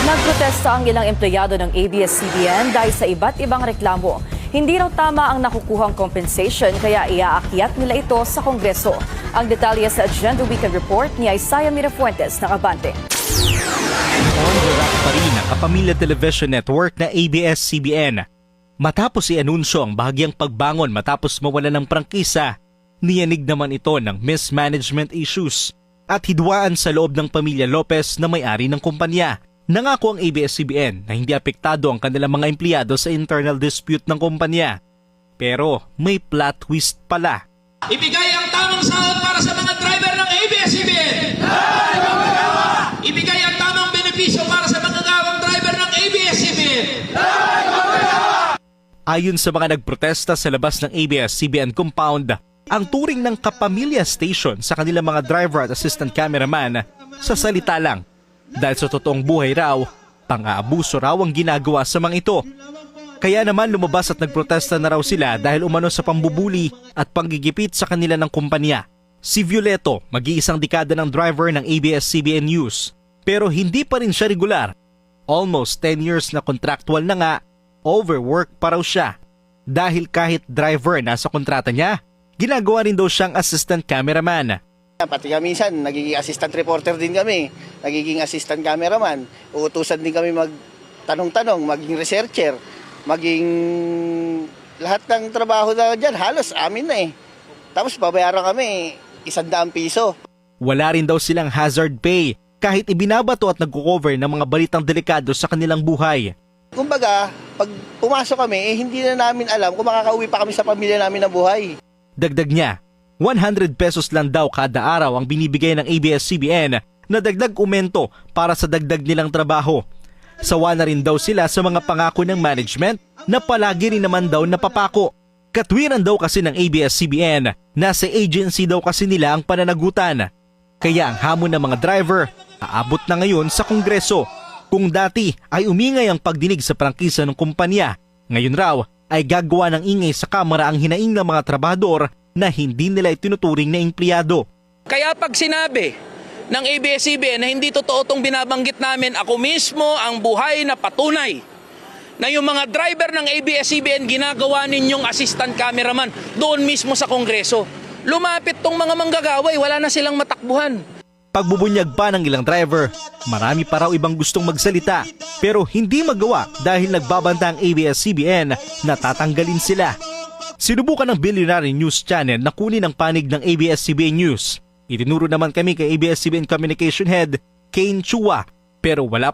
Nagprotesta ang ilang empleyado ng ABS-CBN dahil sa iba't ibang reklamo. Hindi raw tama ang nakukuhang compensation kaya iaakyat nila ito sa Kongreso. Ang detalye sa Agenda Weekend Report ni Isaiah Mirafuentes ng Abante. On the rack pa rin ang Kapamilya Television Network na ABS-CBN. Matapos i-anunsyo ang bahagyang pagbangon matapos mawala ng prangkisa, niyanig naman ito ng mismanagement issues at hidwaan sa loob ng pamilya Lopez na may-ari ng kumpanya. Nangako ang ABS-CBN na hindi apektado ang kanilang mga empleyado sa internal dispute ng kumpanya. Pero may plot twist pala. Ibigay ang tamang sahod para sa mga driver ng ABS-CBN! Ibigay ang tamang benepisyo para sa mga gawang driver ng ABS-CBN! Ayon sa mga nagprotesta sa labas ng ABS-CBN compound, ang turing ng Kapamilya Station sa kanilang mga driver at assistant cameraman sa salita lang. Dahil sa totoong buhay raw, pang-aabuso raw ang ginagawa sa mga ito. Kaya naman lumabas at nagprotesta na raw sila dahil umano sa pambubuli at panggigipit sa kanila ng kumpanya. Si Violeto, mag-iisang dekada ng driver ng ABS-CBN News. Pero hindi pa rin siya regular. Almost 10 years na contractual na nga, overwork pa raw siya. Dahil kahit driver nasa kontrata niya, ginagawa rin daw siyang assistant cameraman. Pati kami minsan, nagiging assistant reporter din kami, nagiging assistant cameraman. Uutusan din kami magtanong-tanong, maging researcher, maging lahat ng trabaho na dyan, halos amin na eh. Tapos babayaran kami 100 piso. Wala rin daw silang hazard pay kahit ibinabato at nagko-cover ng mga balitang delikado sa kanilang buhay. Kumbaga, pag pumasok kami, hindi na namin alam kung makakauwi pa kami sa pamilya namin na buhay. Dagdag niya, 100 pesos lang daw kada araw ang binibigay ng ABS-CBN na dagdag umento para sa dagdag nilang trabaho. Sawa na rin daw sila sa mga pangako ng management na palagi rin naman daw napapako. Katwiran daw kasi ng ABS-CBN na sa agency daw kasi nila ang pananagutan. Kaya ang hamon ng mga driver aabot na ngayon sa Kongreso. Kung dati ay umingay ang pagdinig sa prangkisa ng kumpanya, ngayon raw ay gagawa ng ingay sa kamera ang hinaing ng mga trabahador na hindi nila itinuturing na empleyado. Kaya pag sinabi ng ABS-CBN na hindi totoo itong binabanggit namin, ako mismo ang buhay na patunay na yung mga driver ng ABS-CBN ginagawa ninyong assistant cameraman doon mismo sa Kongreso. Lumapit tong mga manggagaway, wala na silang matakbuhan. Pagbubunyag pa ng ilang driver, marami pa raw ibang gustong magsalita pero hindi magawa dahil nagbabanta ang ABS-CBN na tatanggalin sila. Sinubukan ng Billionaire News Channel na kunin ang panig ng ABS-CBN News. Itinuro naman kami kay ABS-CBN Communication Head, Kane Chua, pero wala